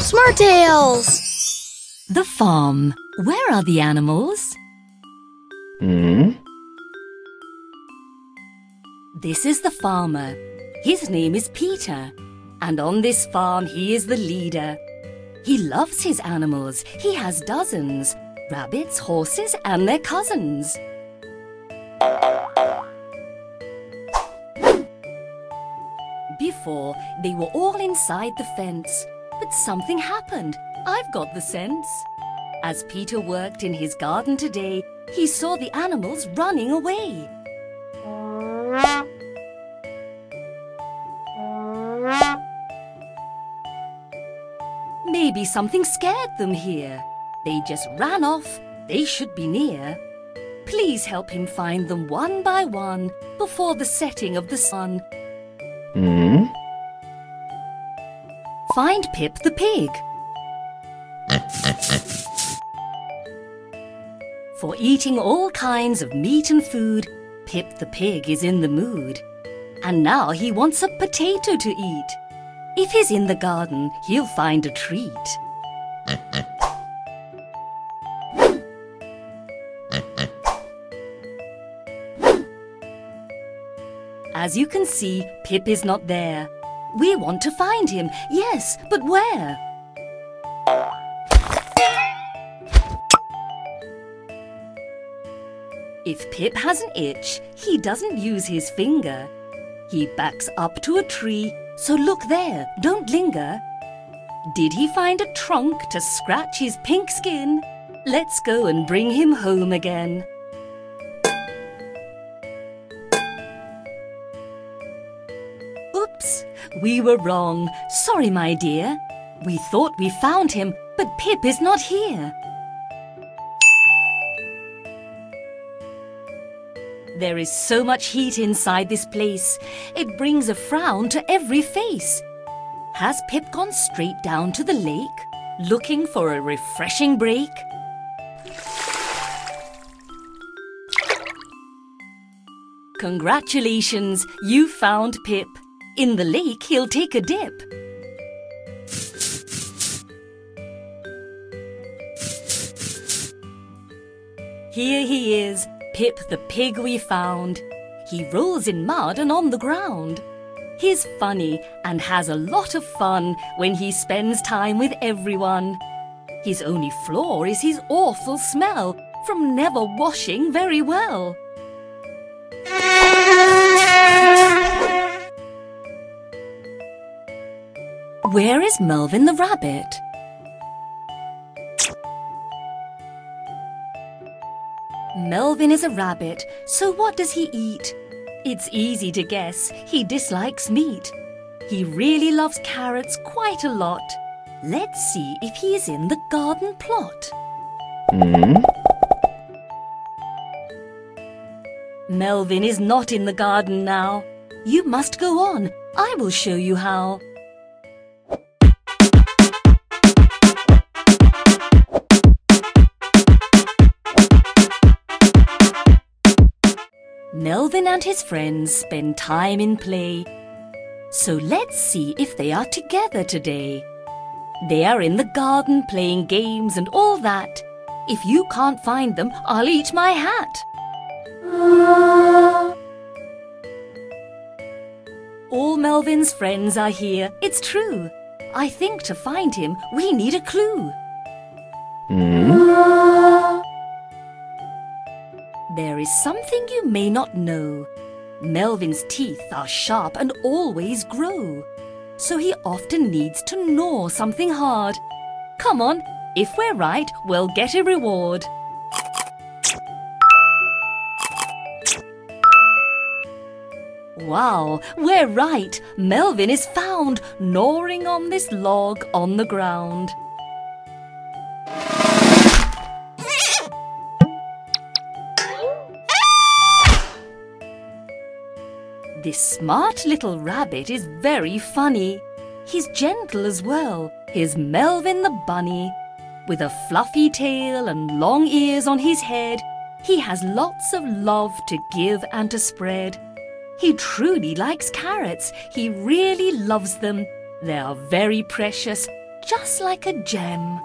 Smart Tales! The farm. Where are the animals? This is the farmer. His name is Peter, and on this farm he is the leader. He loves his animals. He has dozens. Rabbits, horses, and their cousins. Before, they were all inside the fence, but something happened. I've got the sense. As Peter worked in his garden today, he saw the animals running away. Maybe something scared them here. They just ran off. They should be near. Please help him find them one by one before the setting of the sun. Find Pip the pig. For eating all kinds of meat and food, Pip the pig is in the mood. And now he wants a potato to eat. If he's in the garden, he'll find a treat. As you can see, Pip is not there. We want to find him, yes, but where? If Pip has an itch, he doesn't use his finger. He backs up to a tree, so look there, don't linger. Did he find a trunk to scratch his pink skin? Let's go and bring him home again. Oops, we were wrong. Sorry, my dear. We thought we found him, but Pip is not here. There is so much heat inside this place. It brings a frown to every face. Has Pip gone straight down to the lake, looking for a refreshing break? Congratulations, you found Pip. In the lake, he'll take a dip. Here he is, Pip the pig we found. He rolls in mud and on the ground. He's funny and has a lot of fun when he spends time with everyone. His only flaw is his awful smell from never washing very well. Where is Melvin the Rabbit? Melvin is a rabbit, so what does he eat? It's easy to guess, he dislikes meat. He really loves carrots quite a lot. Let's see if he is in the garden plot. Melvin is not in the garden now. You must go on, I will show you how. Melvin and his friends spend time in play. So let's see if they are together today. They are in the garden playing games and all that. If you can't find them, I'll eat my hat. All Melvin's friends are here, it's true. I think to find him, we need a clue. There is something you may not know. Melvin's teeth are sharp and always grow. So he often needs to gnaw something hard. Come on, if we're right, we'll get a reward. Wow, we're right. Melvin is found gnawing on this log on the ground. This smart little rabbit is very funny. He's gentle as well. Here's Melvin the bunny. With a fluffy tail and long ears on his head, he has lots of love to give and to spread. He truly likes carrots. He really loves them. They are very precious, just like a gem.